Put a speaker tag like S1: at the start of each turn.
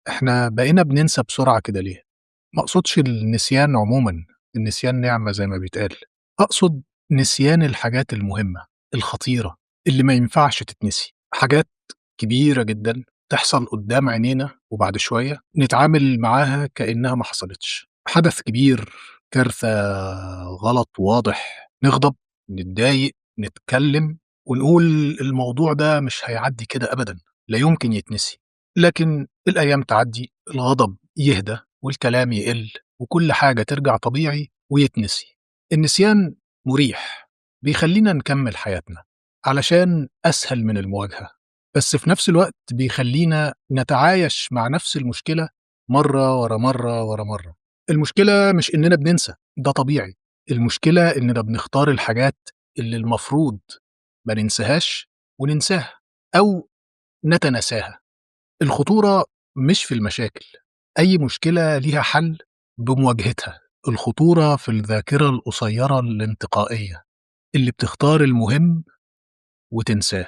S1: إحنا بقينا بننسى بسرعة كده ليه؟ ما أقصدش النسيان عمومًا، النسيان نعمة زي ما بيتقال، أقصد نسيان الحاجات المهمة، الخطيرة، اللي ما ينفعش تتنسي، حاجات كبيرة جدًا تحصل قدّام عينينا وبعد شوية نتعامل معاها كإنها ما حصلتش، حدث كبير، كارثة، غلط واضح، نغضب، نتضايق، نتكلم ونقول الموضوع ده مش هيعدّي كده أبدًا، لا يمكن يتنسي. لكن الأيام تعدّي، الغضب يهدى والكلام يقِل وكل حاجة ترجع طبيعي ويتنسي. النسيان مُريح، بيخلّينا نكمّل حياتنا علشان أسهل من المواجهة، بس في نفس الوقت بيخلّينا نتعايش مع نفس المشكلة مرّة، ورا مرّة، ورا مرّة. المشكلة مش إننا بننسى، ده طبيعي، المشكلة إننا بنختار الحاجات اللي المفروض ما ننساهاش وننساها أو نتناساها. الخطورة مش في المشاكل، أي مشكلة ليها حل بمواجهتها، الخطورة في الذاكرة القصيرة الانتقائية اللي بتختار المهم وتنساه.